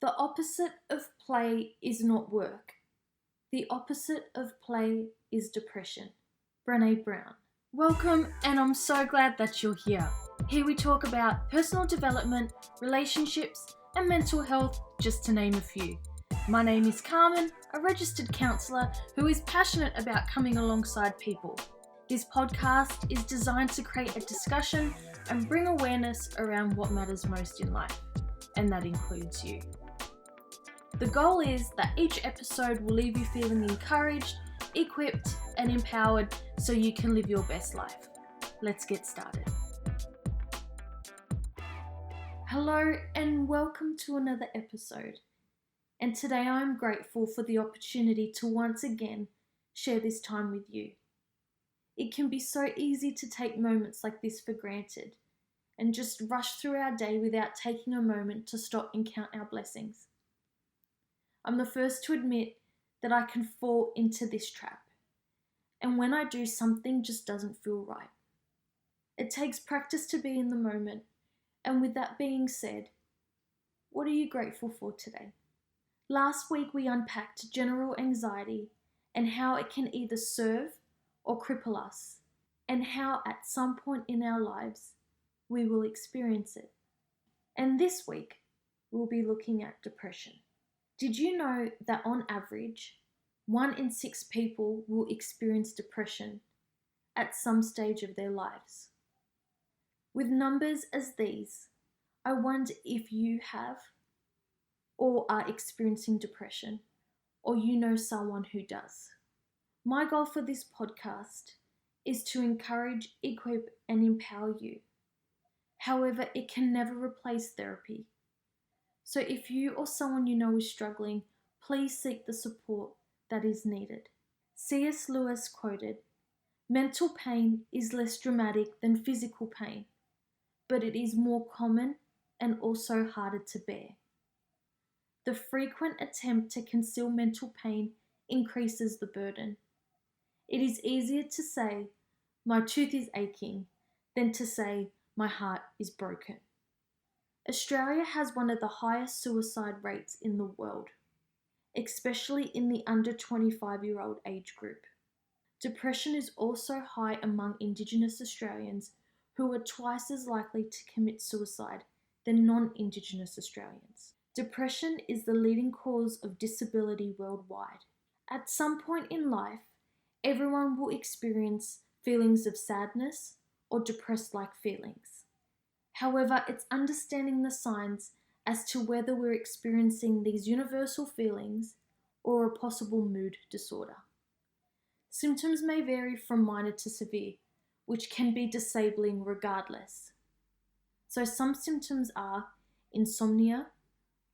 The opposite of play is not work. The opposite of play is depression. Brené Brown. Welcome, and I'm so glad that you're here. Here we talk about personal development, relationships, and mental health, just to name a few. My name is Carmen, a registered counsellor who is passionate about coming alongside people. This podcast is designed to create a discussion and bring awareness around what matters most in life, and that includes you. The goal is that each episode will leave you feeling encouraged, equipped, and empowered so you can live your best life. Let's get started. Hello and welcome to another episode. And today I'm grateful for the opportunity to once again share this time with you. It can be so easy to take moments like this for granted and just rush through our day without taking a moment to stop and count our blessings. I'm the first to admit that I can fall into this trap, and when I do, something just doesn't feel right. It takes practice to be in the moment, and with that being said, what are you grateful for today? Last week we unpacked general anxiety and how it can either serve or cripple us, and how at some point in our lives we will experience it. And this week we'll be looking at depression. Did you know that on average, 1 in 6 people will experience depression at some stage of their lives? With numbers as these, I wonder if you have or are experiencing depression, or you know someone who does. My goal for this podcast is to encourage, equip, and empower you. However, it can never replace therapy. So if you or someone you know is struggling, please seek the support that is needed. C.S. Lewis quoted, "Mental pain is less dramatic than physical pain, but it is more common and also harder to bear. The frequent attempt to conceal mental pain increases the burden. It is easier to say, 'My tooth is aching,' than to say, 'My heart is broken.'" Australia has one of the highest suicide rates in the world, especially in the under 25-year-old age group. Depression is also high among Indigenous Australians, who are twice as likely to commit suicide than non-Indigenous Australians. Depression is the leading cause of disability worldwide. At some point in life, everyone will experience feelings of sadness or depressed-like feelings. However, it's understanding the signs as to whether we're experiencing these universal feelings or a possible mood disorder. Symptoms may vary from minor to severe, which can be disabling regardless. So some symptoms are insomnia,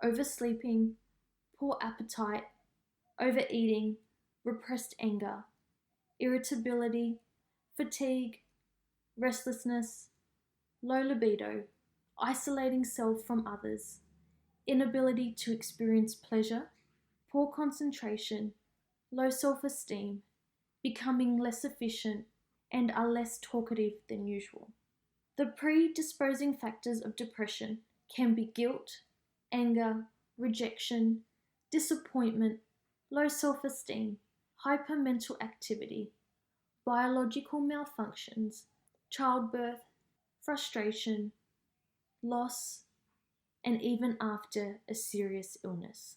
oversleeping, poor appetite, overeating, repressed anger, irritability, fatigue, restlessness, low libido, isolating self from others, inability to experience pleasure, poor concentration, low self-esteem, becoming less efficient, and are less talkative than usual. The predisposing factors of depression can be guilt, anger, rejection, disappointment, low self-esteem, hypermental activity, biological malfunctions, childbirth, frustration, loss, and even after a serious illness.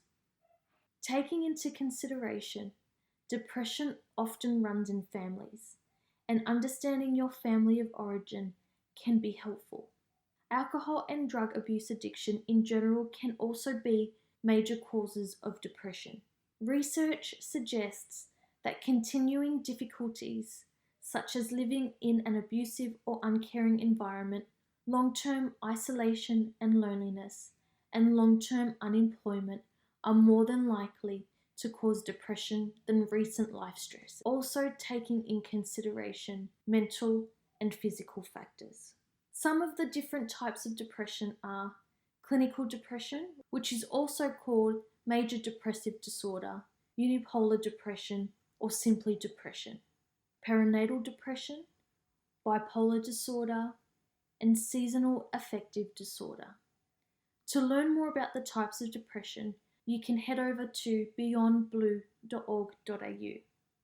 Taking into consideration, depression often runs in families, and understanding your family of origin can be helpful. Alcohol and drug abuse addiction in general can also be major causes of depression. Research suggests that continuing difficulties such as living in an abusive or uncaring environment, long-term isolation and loneliness, and long-term unemployment are more than likely to cause depression than recent life stress, also taking in consideration mental and physical factors. Some of the different types of depression are clinical depression, which is also called major depressive disorder, unipolar depression, or simply depression, perinatal depression, bipolar disorder, and seasonal affective disorder. To learn more about the types of depression, you can head over to beyondblue.org.au.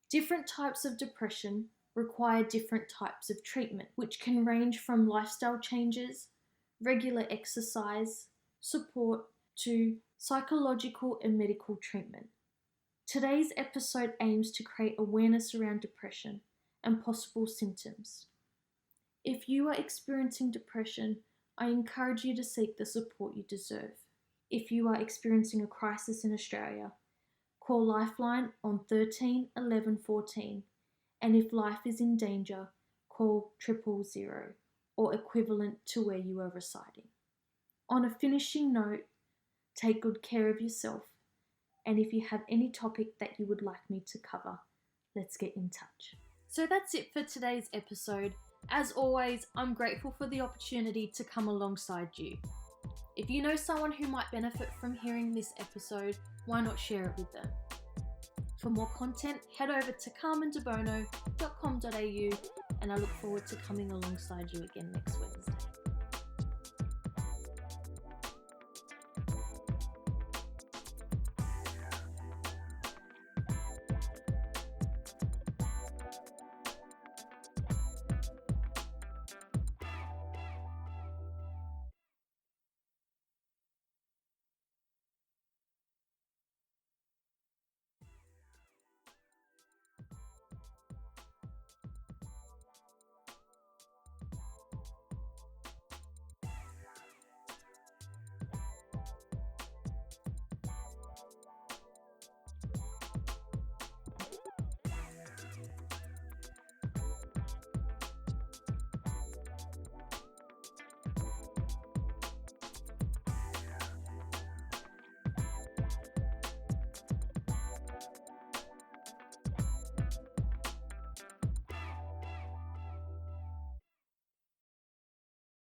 Different types of depression require different types of treatment, which can range from lifestyle changes, regular exercise, support, to psychological and medical treatment. Today's episode aims to create awareness around depression and possible symptoms. If you are experiencing depression, I encourage you to seek the support you deserve. If you are experiencing a crisis in Australia, call Lifeline on 13 11 14, and if life is in danger, call 000 or equivalent to where you are residing. On a finishing note, take good care of yourself, and if you have any topic that you would like me to cover, let's get in touch. So that's it for today's episode. As always, I'm grateful for the opportunity to come alongside you. If you know someone who might benefit from hearing this episode, why not share it with them? For more content, head over to carmendebono.com.au, and I look forward to coming alongside you again next week.